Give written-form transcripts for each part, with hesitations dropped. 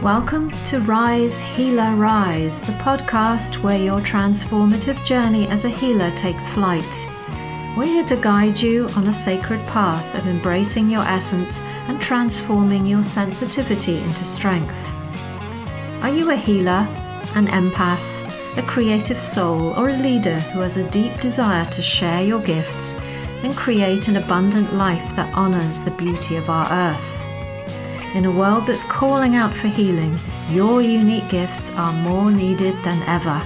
Welcome to Rise, Healer, Rise, the podcast where your transformative journey as a healer takes flight. We're here to guide you on a sacred path of embracing your essence and transforming your sensitivity into strength. Are you a healer, an empath, a creative soul, or a leader who has a deep desire to share your gifts and create an abundant life that honors the beauty of our earth? In a world that's calling out for healing, your unique gifts are more needed than ever.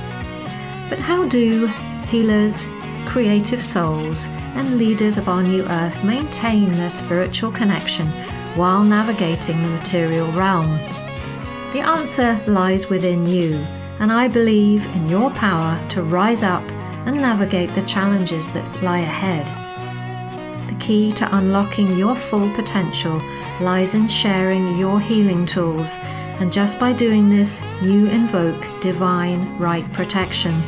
But how do healers, creative souls, and leaders of our new earth maintain their spiritual connection while navigating the material realm? The answer lies within you, and I believe in your power to rise up and navigate the challenges that lie ahead. The key to unlocking your full potential lies in sharing your healing tools, and just by doing this, you invoke divine right protection.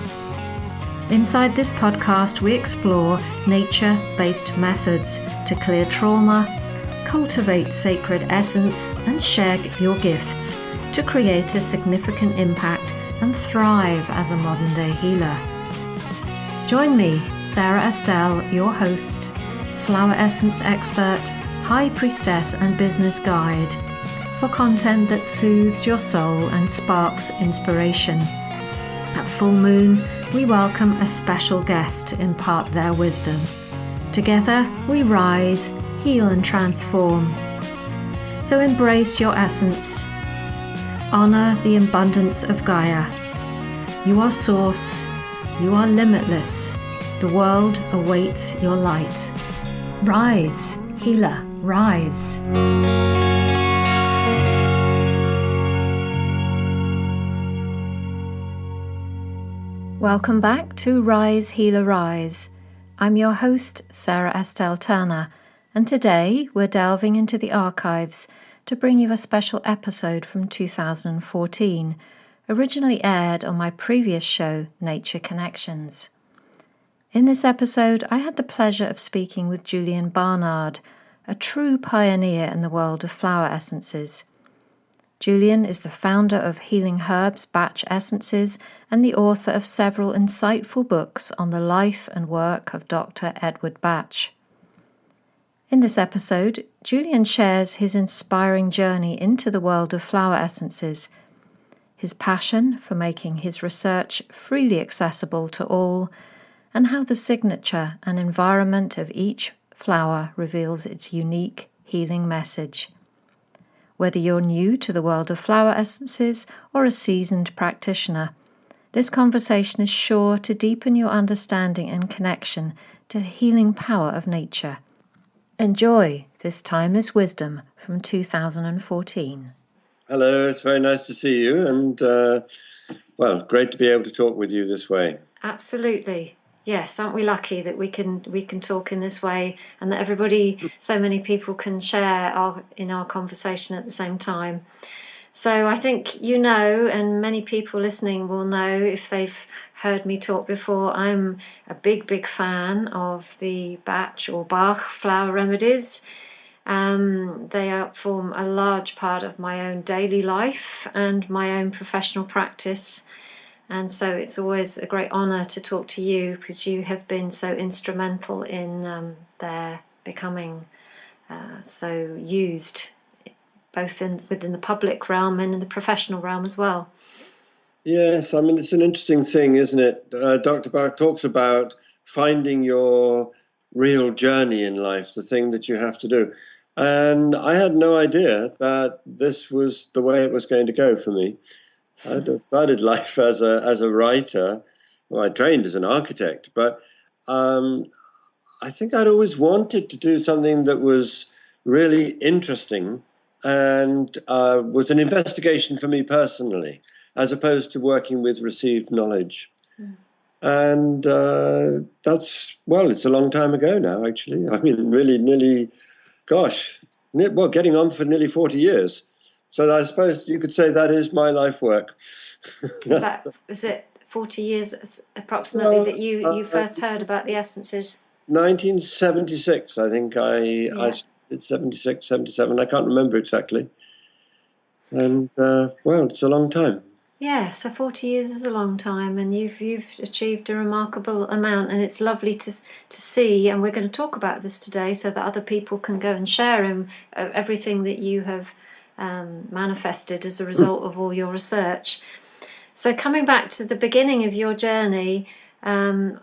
Inside this podcast, we explore nature-based methods to clear trauma, cultivate sacred essence, and share your gifts to create a significant impact and thrive as a modern-day healer. Join me, Sarah Estelle, your host, flower essence expert, high priestess and business guide, for content that soothes your soul and sparks inspiration. At full moon, we welcome a special guest to impart their wisdom. Together, we rise, heal and transform. So embrace your essence. Honor the abundance of Gaia. You are source. You are limitless. The world awaits your light. Rise, healer, rise. Welcome back to Rise, Healer, Rise. I'm your host, Sarah Estelle Turner, and today we're delving into the archives to bring you a special episode from 2014, originally aired on my previous show, Nature Connections. In this episode, I had the pleasure of speaking with Julian Barnard, a true pioneer in the world of flower essences. Julian is the founder of Healing Herbs Bach Essences and the author of several insightful books on the life and work of Dr. Edward Bach. In this episode, Julian shares his inspiring journey into the world of flower essences, his passion for making his research freely accessible to all, and how the signature and environment of each flower reveals its unique healing message. Whether you're new to the world of flower essences or a seasoned practitioner, this conversation is sure to deepen your understanding and connection to the healing power of nature. Enjoy this timeless wisdom from 2014. Hello, it's very nice to see you, and great to be able to talk with you this way. Absolutely. Yes, aren't we lucky that we can talk in this way, and that everybody, so many people can share in our conversation at the same time. So I think you know, and many people listening will know if they've heard me talk before, I'm a big fan of the Bach or Bach flower remedies. They form a large part of my own daily life and my own professional practice. And so it's always a great honour to talk to you, because you have been so instrumental in their becoming so used, both within the public realm and in the professional realm as well. Yes, I mean, it's an interesting thing, isn't it? Dr. Bach talks about finding your real journey in life, the thing that you have to do. And I had no idea that this was the way it was going to go for me. I started life as a writer. Well, I trained as an architect, but I think I'd always wanted to do something that was really interesting and was an investigation for me personally, as opposed to working with received knowledge. Mm. And it's a long time ago now, actually. I mean, really getting on for nearly 40 years. So I suppose you could say that is my life work. Is it 40 years approximately that you first heard about the essences? 1976, I think I did 76, 77, I can't remember exactly. And, well, it's a long time. Yeah, so 40 years is a long time, and you've achieved a remarkable amount, and it's lovely to see. And we're going to talk about this today, so that other people can go and share everything that you have manifested as a result of all your research. So, coming back to the beginning of your journey, can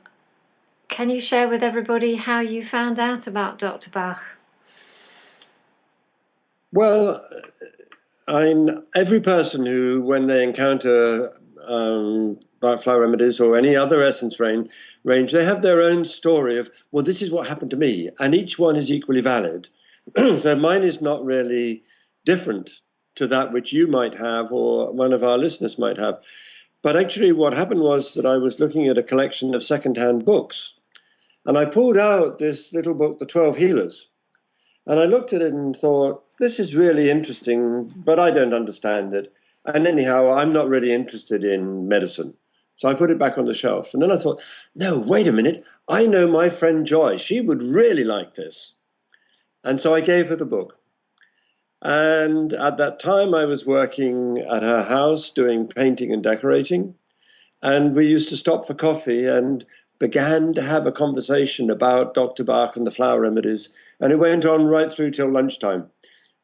you share with everybody how you found out about Dr. Bach? Well, every person who, when they encounter Bach flower remedies or any other essence range, they have their own story of, well, this is what happened to me, and each one is equally valid. So mine is not really different to that which you might have or one of our listeners might have. But actually what happened was that I was looking at a collection of secondhand books, and I pulled out this little book, The 12 Healers. And I looked at it and thought, this is really interesting, but I don't understand it. And anyhow, I'm not really interested in medicine. So I put it back on the shelf. And then I thought, no, wait a minute. I know my friend Joy. She would really like this. And so I gave her the book. And at that time, I was working at her house doing painting and decorating. And we used to stop for coffee and began to have a conversation about Dr. Bach and the flower remedies. And it went on right through till lunchtime.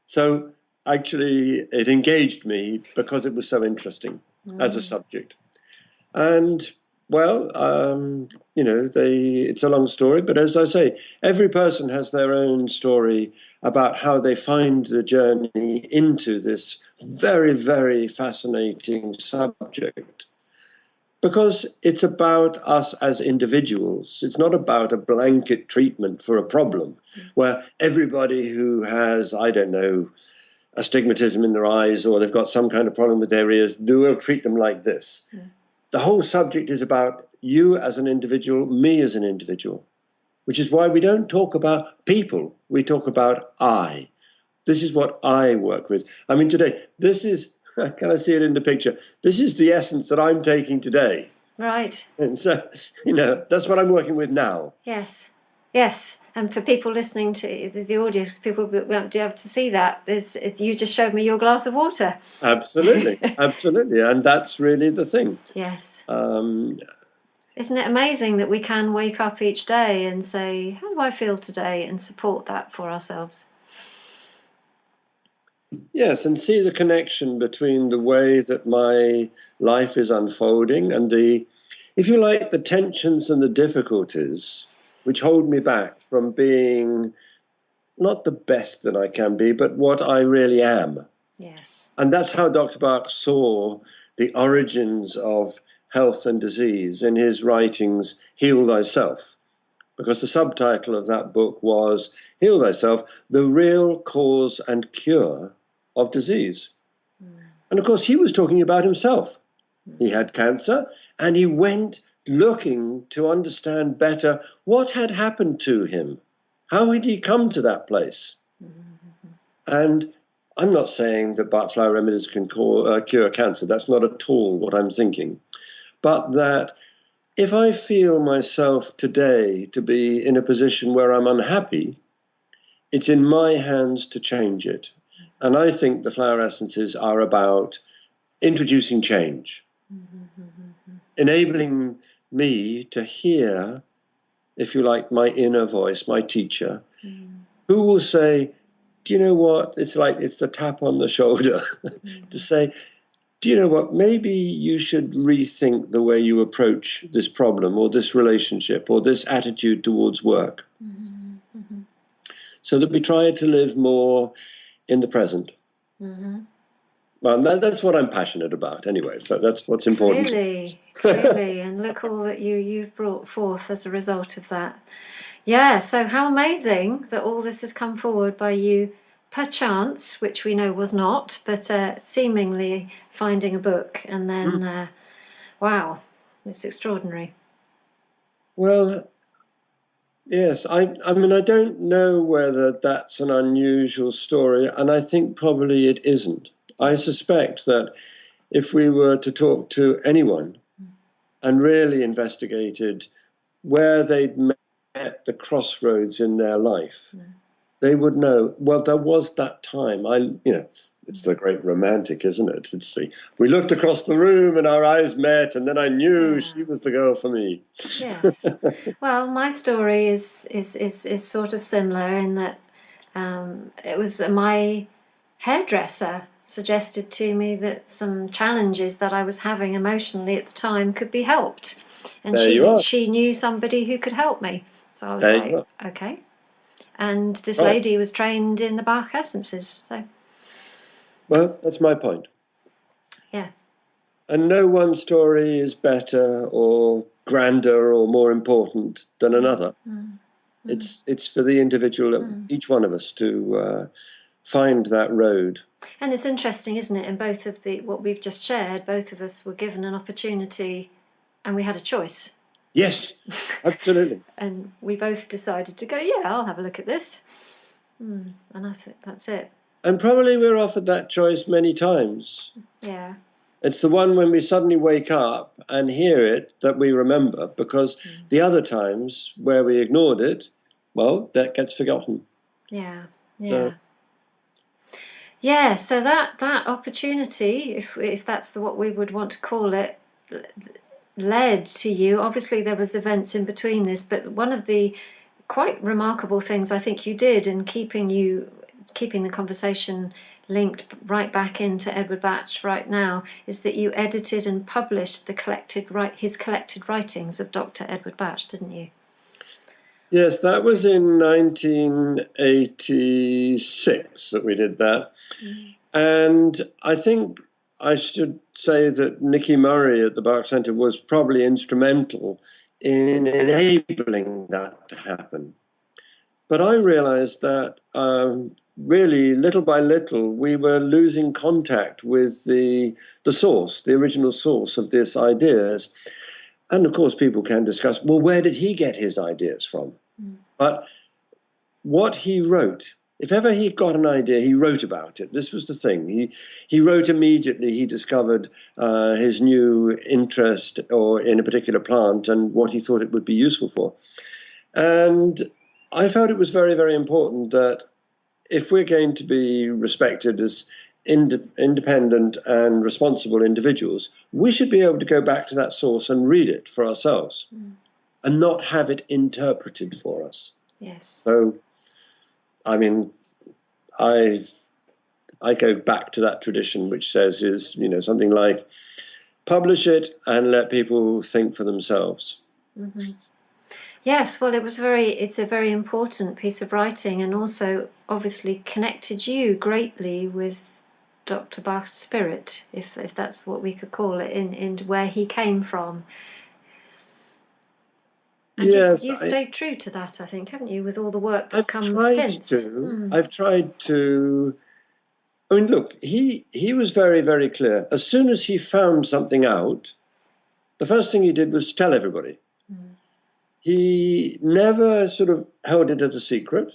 So actually, it engaged me because it was so interesting as a subject. And, well, it's a long story. But as I say, every person has their own story about how they find the journey into this very, very fascinating subject. Because it's about us as individuals. It's not about a blanket treatment for a problem where everybody who has, I don't know, astigmatism in their eyes or they've got some kind of problem with their ears, they will treat them like this. The whole subject is about you as an individual, me as an individual, which is why we don't talk about people. We talk about I. This is what I work with. I mean, today, this is... Can I see it in the picture? This is the essence that I'm taking today. Right. And so, that's what I'm working with now. Yes. Yes. And for people listening to the audience, people won't be able to see that. You just showed me your glass of water. Absolutely. Absolutely. And that's really the thing. Yes. Isn't it amazing that we can wake up each day and say, how do I feel today? And support that for ourselves. Yes, and see the connection between the way that my life is unfolding and if you like, the tensions and the difficulties which hold me back from being not the best that I can be, but what I really am. Yes. And that's how Dr. Bach saw the origins of health and disease in his writings, Heal Thyself. Because the subtitle of that book was Heal Thyself, the Real Cause and Cure of Disease. And of course, he was talking about himself. He had cancer, and he went looking to understand better what had happened to him. How had he come to that place? And I'm not saying that Bach flower remedies can cure cancer. That's not at all what I'm thinking. But that if I feel myself today to be in a position where I'm unhappy, it's in my hands to change it. And I think the flower essences are about introducing change, enabling me to hear, if you like, my inner voice, my teacher, who will say, do you know what? It's the tap on the shoulder to say, do you know what? Maybe you should rethink the way you approach this problem or this relationship or this attitude towards work. So that we try to live more in the present. Well, that's what I'm passionate about anyway, but that's what's important. Clearly, and look all that you've brought forth as a result of that. Yeah, so how amazing that all this has come forward by you, perchance, which we know was not, but seemingly finding a book, and then, wow, it's extraordinary. Well, yes, I mean, I don't know whether that's an unusual story, and I think probably it isn't. I suspect that if we were to talk to anyone and really investigated where they'd met the crossroads in their life, they would know, well, there was that time. It's the great romantic, isn't it? We looked across the room and our eyes met, and then I knew she was the girl for me. Yes. Well, my story is sort of similar in that it was my hairdresser suggested to me that some challenges that I was having emotionally at the time could be helped, and she knew somebody who could help me. So I was like, okay. And this lady was trained in the Bach essences. So, well, that's my point. Yeah. And no one story is better or grander or more important than another. It's for the individual, each one of us, to find that road. And it's interesting, isn't it? In both of what we've just shared, both of us were given an opportunity, and we had a choice. Yes, absolutely. And we both decided to go, yeah, I'll have a look at this. And I think that's it. And probably we're offered that choice many times. Yeah. It's the one when we suddenly wake up and hear it that we remember, because the other times where we ignored it, well, that gets forgotten. Yeah, yeah. So that opportunity, if that's what we would want to call it, led to you. Obviously there was events in between this, but one of the quite remarkable things I think you did in keeping the conversation linked right back into Edward Bach right now is that you edited and published his collected writings of Dr. Edward Bach, didn't you? Yes, that was in 1986 that we did that. And I think I should say that Nicky Murray at the Bach Centre was probably instrumental in enabling that to happen. But I realized that really, little by little, we were losing contact with the source, the original source of these ideas. And of course, people can discuss, well, where did he get his ideas from? But what he wrote, if ever he got an idea, he wrote about it. This was the thing. He wrote immediately. He discovered his new interest or in a particular plant and what he thought it would be useful for. And I felt it was very, very important that if we're going to be respected as independent and responsible individuals, we should be able to go back to that source and read it for ourselves and not have it interpreted for us. Yes. So, I mean, I go back to that tradition, which says something like, publish it and let people think for themselves. Yes, well, it's a very important piece of writing, and also obviously connected you greatly with Dr. Bach's spirit, if that's what we could call it, in where he came from. And yes, you've stayed true to that, I think, haven't you, with all the work that's come since? I've tried to. I mean, look, he was very, very clear. As soon as he found something out, the first thing he did was to tell everybody. He never sort of held it as a secret.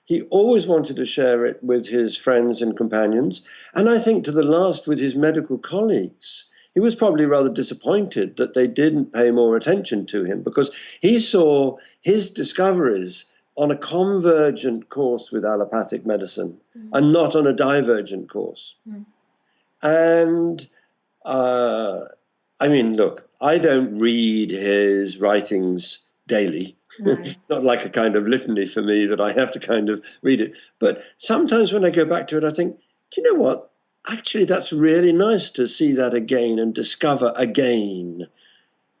He always wanted to share it with his friends and companions. And I think to the last with his medical colleagues. He was probably rather disappointed that they didn't pay more attention to him, because he saw his discoveries on a convergent course with allopathic medicine and not on a divergent course. And I mean, look, I don't read his writings daily. No. Not like a kind of litany for me that I have to kind of read it. But sometimes when I go back to it, I think, do you know what? Actually, that's really nice to see that again and discover again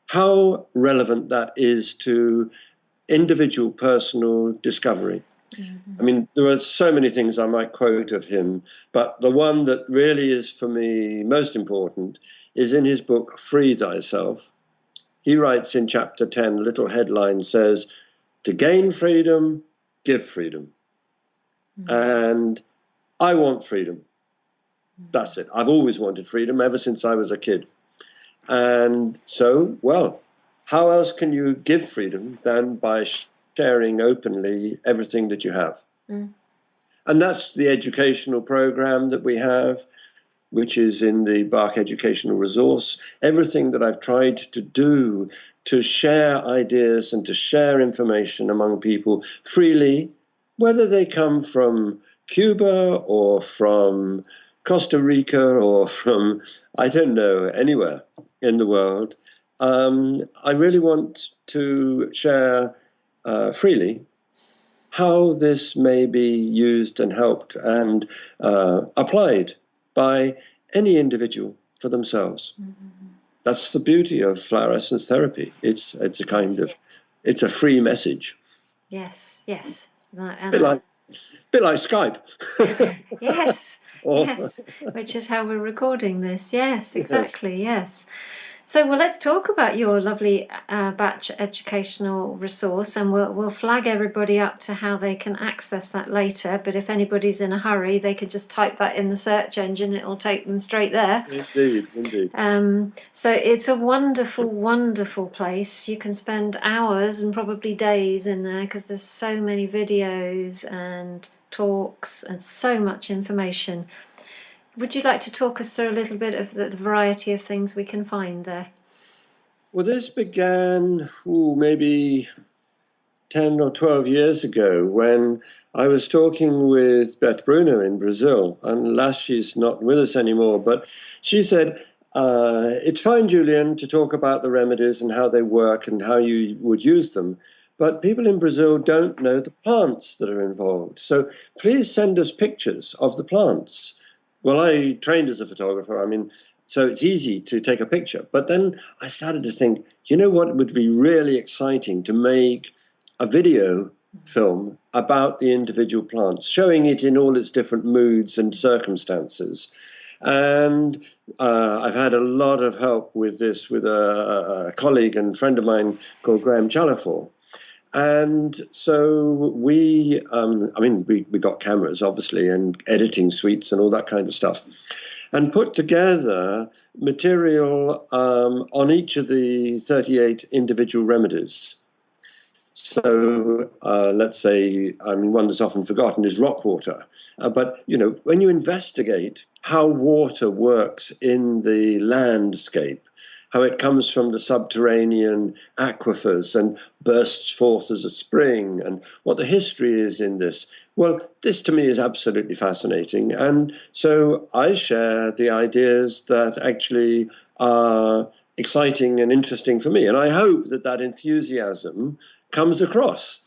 how relevant that is to individual personal discovery. I mean, there are so many things I might quote of him, but the one that really is for me most important is in his book, Free Thyself. He writes in chapter 10, a little headline says, to gain freedom, give freedom. And I want freedom. That's it. I've always wanted freedom ever since I was a kid. And so, well, how else can you give freedom than by sharing openly everything that you have? And that's the educational program that we have, which is in the Bach Educational Resource. Everything that I've tried to do to share ideas and to share information among people freely, whether they come from Cuba or from Costa Rica or from, I don't know, anywhere in the world, I really want to share freely how this may be used and helped and applied by any individual for themselves. That's the beauty of flower essence therapy. It's a kind of, it's a free message. Yes. Bit like Skype. Yes. Or, Yes. Which is how we're recording this. Yes, exactly. Yes. So, well, let's talk about your lovely Bach educational resource, and we'll flag everybody up to how they can access that later. But if anybody's in a hurry, they could just type that in the search engine; it'll take them straight there. Indeed. So it's a wonderful, wonderful place. You can spend hours and probably days in there because there's so many videos and talks and so much information. Would you like to talk us through a little bit of the variety of things we can find there? Well, this began maybe 10 or 12 years ago when I was talking with Beth Bruno in Brazil. And alas, she's not with us anymore. But she said, it's fine, Julian, to talk about the remedies and how they work and how you would use them. But people in Brazil don't know the plants that are involved. So please send us pictures of the plants. Well, I trained as a photographer. I mean, so it's easy to take a picture. But then I started to think, you know what would be really exciting to make a video film about the individual plants, showing it in all its different moods and circumstances. And I've had a lot of help with this with a colleague and friend of mine called Graham Chalafor. And so we got cameras, obviously, and editing suites and all that kind of stuff, and put together material on each of the 38 individual remedies. So let's say, one that's often forgotten is rock water. But, when you investigate how water works in the landscape, how it comes from the subterranean aquifers and bursts forth as a spring, and what the history is in this. Well, this to me is absolutely fascinating. And so I share the ideas that actually are exciting and interesting for me. And I hope that that enthusiasm comes across,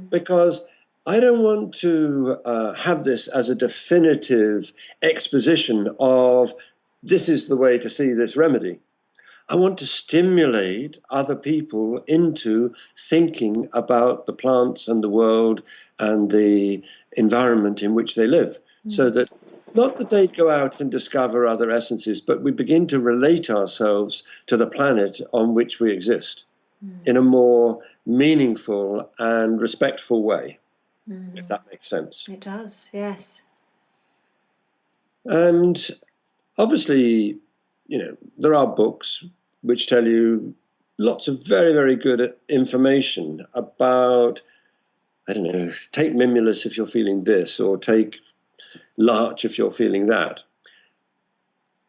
because I don't want to have this as a definitive exposition of this is the way to see this remedy. I want to stimulate other people into thinking about the plants and the world and the environment in which they live, so that not that they go out and discover other essences, but we begin to relate ourselves to the planet on which we exist in a more meaningful and respectful way, if that makes sense. It does, yes. And obviously, there are books which tell you lots of very, very good information about, I don't know, take Mimulus if you're feeling this, or take Larch if you're feeling that.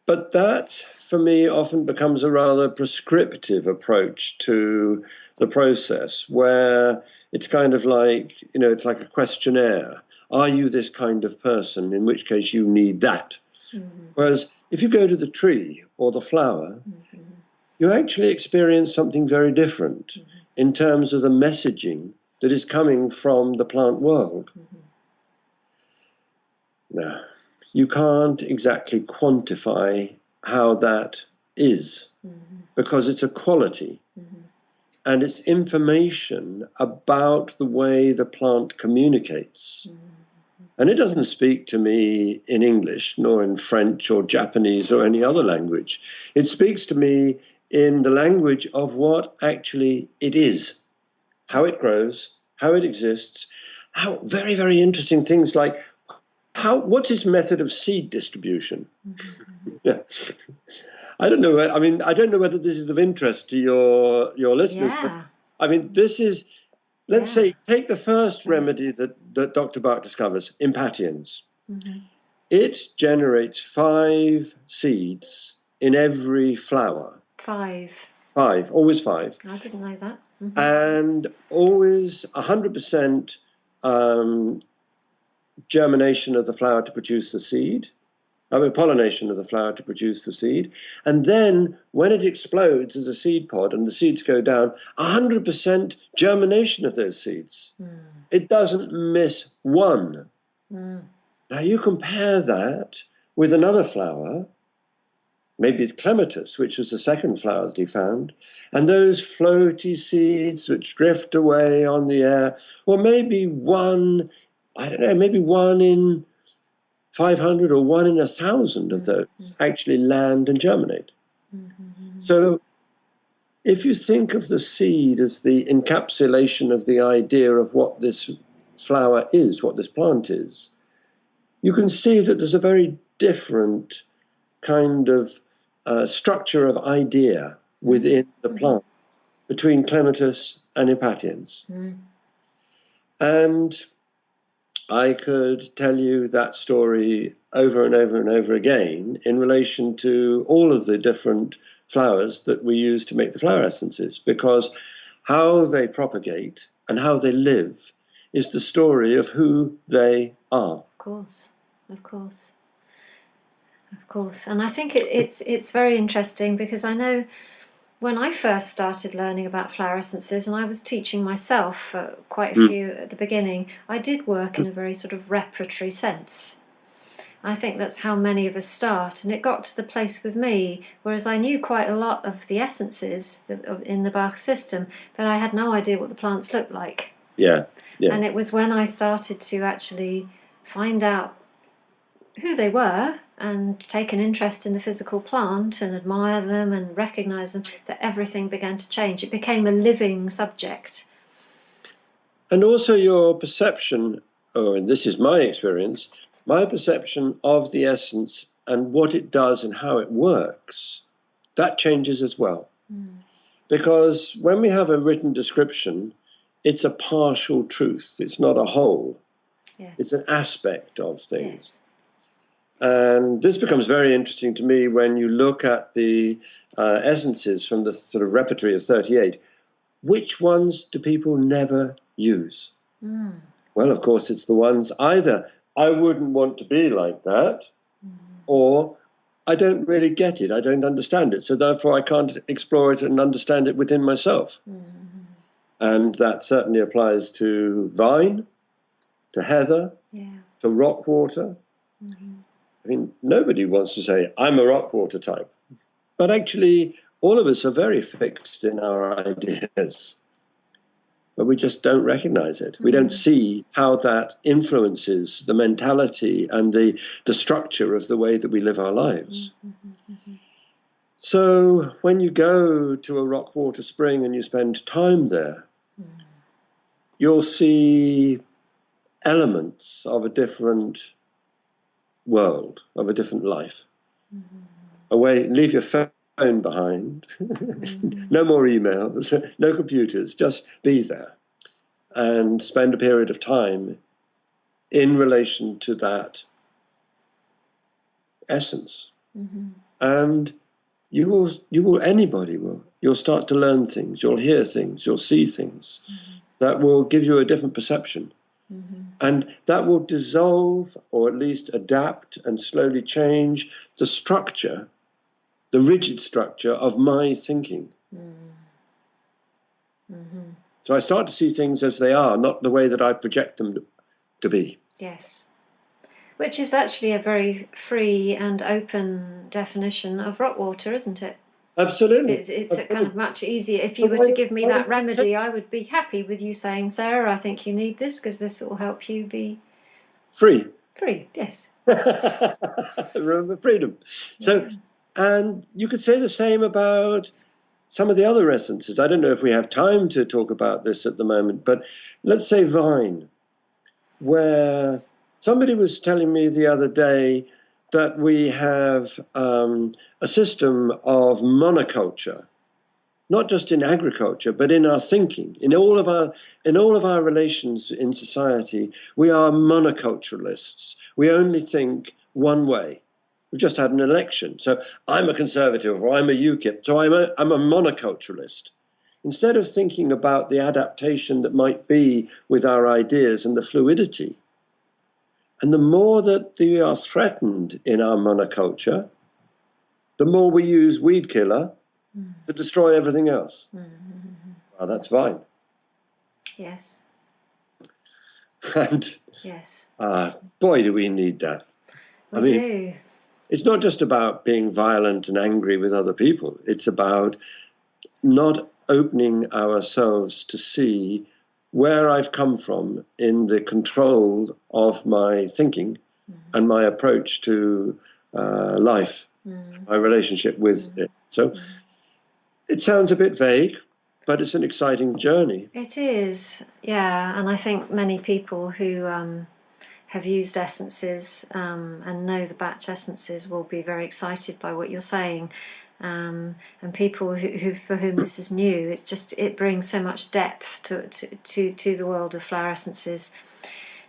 But that, for me, often becomes a rather prescriptive approach to the process, where it's kind of like, it's like a questionnaire. Are you this kind of person? In which case you need that. Whereas if you go to the tree or the flower, you actually experience something very different in terms of the messaging that is coming from the plant world. Now, you can't exactly quantify how that is, because it's a quality, and it's information about the way the plant communicates. And it doesn't speak to me in English, nor in French or Japanese or any other language. It speaks to me in the language of what actually it is, how it grows, how it exists, how very, very interesting things like what's its method of seed distribution? Yeah. I don't know. I don't know whether this is of interest to your listeners, but this is, let's say, take the first remedy that Dr. Bach discovers, impatiens. It generates 5 seeds in every flower. 5, always 5. I didn't know that. And always 100% germination of the flower to produce the seed. I mean, pollination of the flower to produce the seed. And then when it explodes as a seed pod and the seeds go down, 100% germination of those seeds. It doesn't miss one. Now you compare that with another flower, maybe it's clematis, which was the second flower that he found, and those floaty seeds which drift away on the air, or maybe one, I don't know, maybe one in 500 or one in 1,000 of those actually land and germinate. So if you think of the seed as the encapsulation of the idea of what this flower is, what this plant is, you can see that there's a very different kind of structure of idea within the plant between clematis and impatiens. And I could tell you that story over and over and over again in relation to all of the different flowers that we use to make the flower essences, because how they propagate and how they live is the story of who they are. Of course, of course. Of course. And I think it's very interesting, because I know when I first started learning about flower essences, and I was teaching myself quite a few at the beginning, I did work in a very sort of repertory sense. I think that's how many of us start, and it got to the place with me, whereas I knew quite a lot of the essences in the Bach system, but I had no idea what the plants looked like. Yeah. And it was when I started to actually find out who they were and take an interest in the physical plant and admire them and recognize them, that everything began to change. It became a living subject. And also your perception, and this is my experience, my perception of the essence and what it does and how it works, that changes as well. Because when we have a written description, it's a partial truth. It's not a whole. Yes. It's an aspect of things. Yes. And this becomes very interesting to me when you look at the essences from the sort of repertory of 38. Which ones do people never use? Well, of course, it's the ones either I wouldn't want to be like that, or I don't really get it, I don't understand it, so therefore I can't explore it and understand it within myself. And that certainly applies to vine, to heather, to rockwater. I mean, nobody wants to say, I'm a rockwater type. But actually, all of us are very fixed in our ideas. But we just don't recognize it. We don't see how that influences the mentality and the structure of the way that we live our lives. So when you go to a rockwater spring and you spend time there, you'll see elements of a different world, of a different life. Away, leave your phone behind. No more emails, no computers, just be there and spend a period of time in relation to that essence. And anybody will. You'll start to learn things, you'll hear things, you'll see things that will give you a different perception. And that will dissolve, or at least adapt and slowly change the structure, the rigid structure of my thinking. So I start to see things as they are, not the way that I project them to be. Yes. Which is actually a very free and open definition of rockwater, isn't it? Absolutely. It's a kind of much easier. If you were to give me that remedy, I would be happy with you saying, Sarah, I think you need this because this will help you be free. Free, yes. Remember freedom. So, and you could say the same about some of the other essences. I don't know if we have time to talk about this at the moment, but let's say vine, where somebody was telling me the other day that we have a system of monoculture, not just in agriculture, but in our thinking, in all of our relations in society. We are monoculturalists. We only think one way. We just had an election, so I'm a conservative or I'm a UKIP, so I'm a monoculturalist. Instead of thinking about the adaptation that might be with our ideas and the fluidity, And the more that we are threatened in our monoculture, the more we use weed killer to destroy everything else. Well, that's fine. Yes. And yes. Boy, do we need that. We do. It's not just about being violent and angry with other people. It's about not opening ourselves to see where I've come from in the control of my thinking and my approach to life, my relationship with it. So it sounds a bit vague, but it's an exciting journey. It is, yeah. And I think many people who have used essences and know the Bach essences will be very excited by what you're saying. And people who for whom this is new, it brings so much depth to the world of flower essences.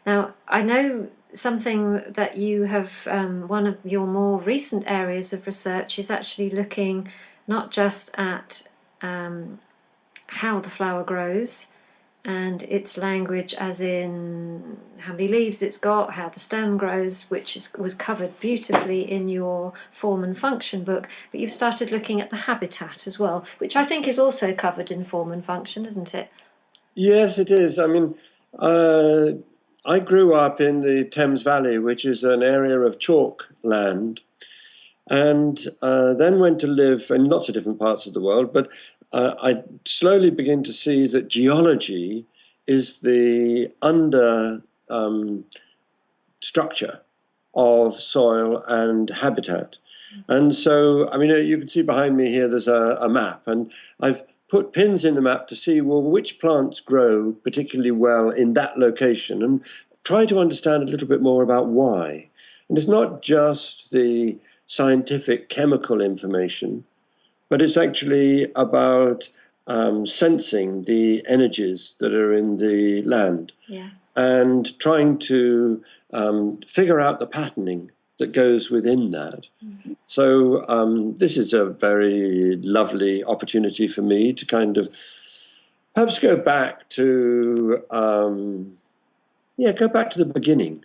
Now, I know something that you have, one of your more recent areas of research is actually looking not just at how the flower grows and its language, as in how many leaves it's got, how the stem grows, which was covered beautifully in your Form and Function book, but you've started looking at the habitat as well, which I think is also covered in Form and Function, isn't it? Yes, it is. I mean, I grew up in the Thames Valley, which is an area of chalk land, and then went to live in lots of different parts of the world, but I slowly begin to see that geology is the structure of soil and habitat. And so, I mean, you can see behind me here, there's a map, and I've put pins in the map to see, well, which plants grow particularly well in that location, and try to understand a little bit more about why. And it's not just the scientific chemical information, but it's actually about sensing the energies that are in the land and trying to figure out the patterning that goes within that. So this is a very lovely opportunity for me to kind of perhaps go back to the beginning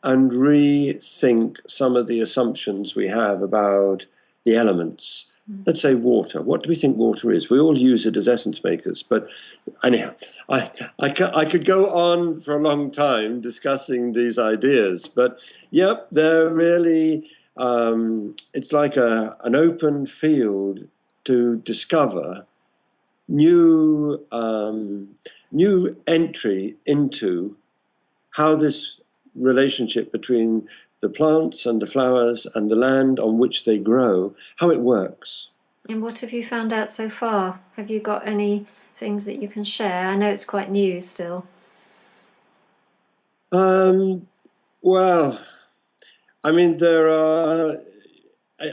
and rethink some of the assumptions we have about the elements. Let's say water. What do we think water is? We all use it as essence makers. But anyhow, I could go on for a long time discussing these ideas. But yep, they're really, it's like an open field to discover new entry into how this relationship between the plants and the flowers and the land on which they grow, how it works. And what have you found out so far? Have you got any things that you can share? I know it's quite new still. Well, I mean, there are.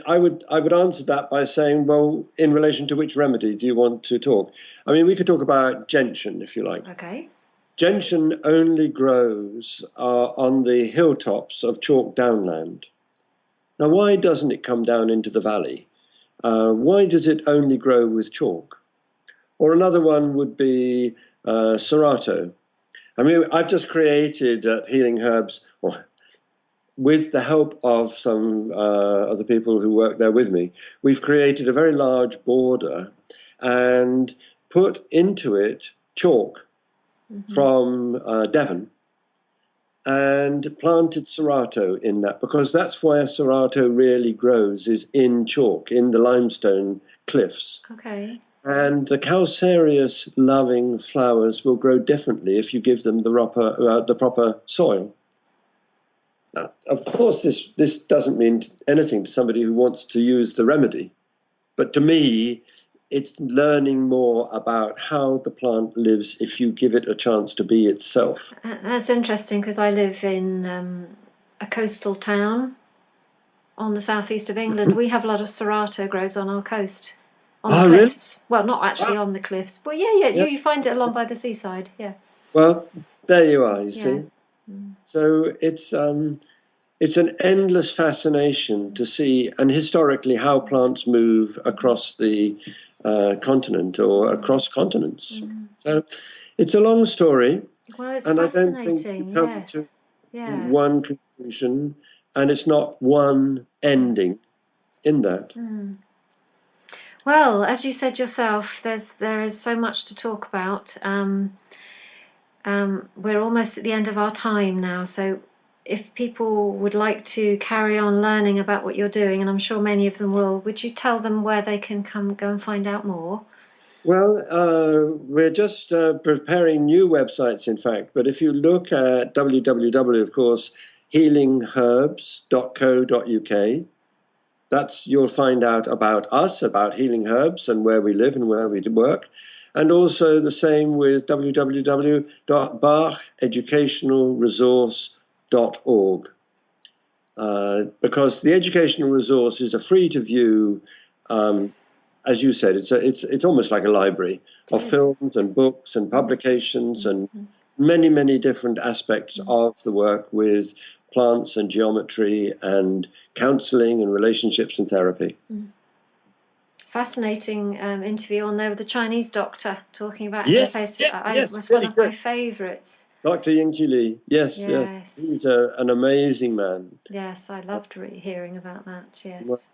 I would answer that by saying, well, in relation to which remedy do you want to talk? I mean, we could talk about gentian, if you like. Okay. Gentian only grows on the hilltops of chalk downland. Now, why doesn't it come down into the valley? Why does it only grow with chalk? Or another one would be Serato. I mean, I've just created at Healing Herbs, with the help of some other people who work there with me, we've created a very large border and put into it chalk from Devon and planted Serato in that, because that's where Serato really grows, is in chalk, in the limestone cliffs. Okay. And the calcareous loving flowers will grow differently if you give them the proper soil. Now, of course, this doesn't mean anything to somebody who wants to use the remedy, but to me, it's learning more about how the plant lives if you give it a chance to be itself. That's interesting, because I live in a coastal town on the southeast of England. We have a lot of Serato grows on our coast, on the cliffs. Really? Well, not actually on the cliffs, but yeah. You find it along by the seaside. Yeah. Well, there you are. You see. So it's an endless fascination to see, and historically, how plants move across the continent or across continents. So it's a long story. Well, it's fascinating, yes. one conclusion, and it's not one ending in that. Well, as you said yourself, there is so much to talk about. We're almost at the end of our time now, so if people would like to carry on learning about what you're doing, and I'm sure many of them will, would you tell them where they can go and find out more? Well, we're just preparing new websites, in fact. But if you look at www, of course, healingherbs.co.uk, you'll find out about us, about Healing Herbs, and where we live and where we work. And also the same with www.bacheducationalresource.org. Because the educational resource is a free-to-view. As you said, it's almost like a library of films and books and publications and many different aspects of the work with plants and geometry and counseling and relationships and therapy. Fascinating interview on there with the Chinese doctor talking about Yes, it was one of my favourites. Dr. Ying-Chi Li, yes. He's an amazing man. Yes, I loved hearing about that, yes.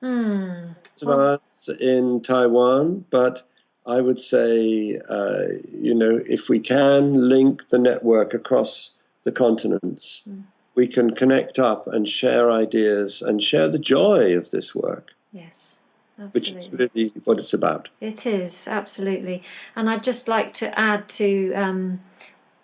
It's in Taiwan, but I would say, if we can link the network across the continents, we can connect up and share ideas and share the joy of this work. Yes, absolutely. Which is really what it's about. It is, absolutely. And I'd just like to add to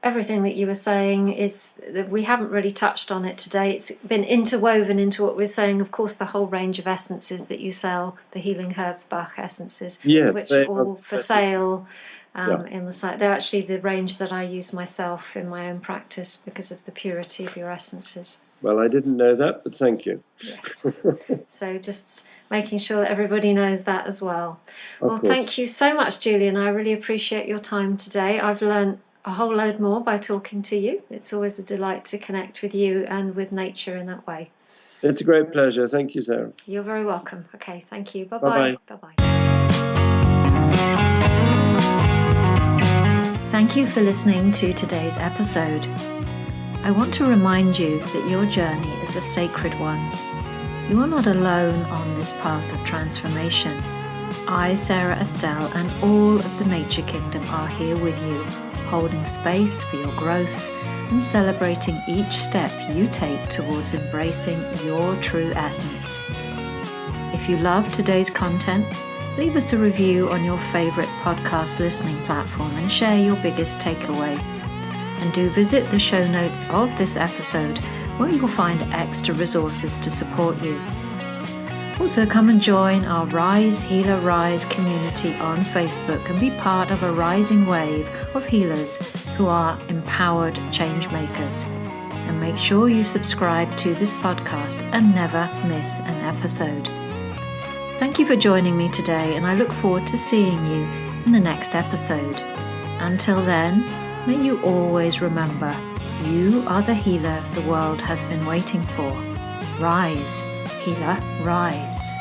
everything that you were saying is that we haven't really touched on it today. It's been interwoven into what we're saying. Of course, the whole range of essences that you sell, the Healing Herbs Bach essences, which are all for sale in the site. They're actually the range that I use myself in my own practice because of the purity of your essences. Well, I didn't know that, but thank you. Yes. So just making sure that everybody knows that as well. Well, thank you so much, Julian. I really appreciate your time today. I've learned a whole load more by talking to you. It's always a delight to connect with you and with nature in that way. It's a great pleasure. Thank you, Sarah. You're very welcome. Okay, thank you. Bye-bye. Bye-bye. Thank you for listening to today's episode. I want to remind you that your journey is a sacred one. You are not alone on this path of transformation. I, Sarah Estelle, and all of the Nature Kingdom are here with you, holding space for your growth and celebrating each step you take towards embracing your true essence. If you love today's content, leave us a review on your favorite podcast listening platform and share your biggest takeaway. And do visit the show notes of this episode where you'll find extra resources to support you. Also, come and join our Rise Healer Rise community on Facebook and be part of a rising wave of healers who are empowered change makers. And make sure you subscribe to this podcast and never miss an episode. Thank you for joining me today, and I look forward to seeing you in the next episode. Until then, may you always remember, you are the healer the world has been waiting for. Rise, healer, rise.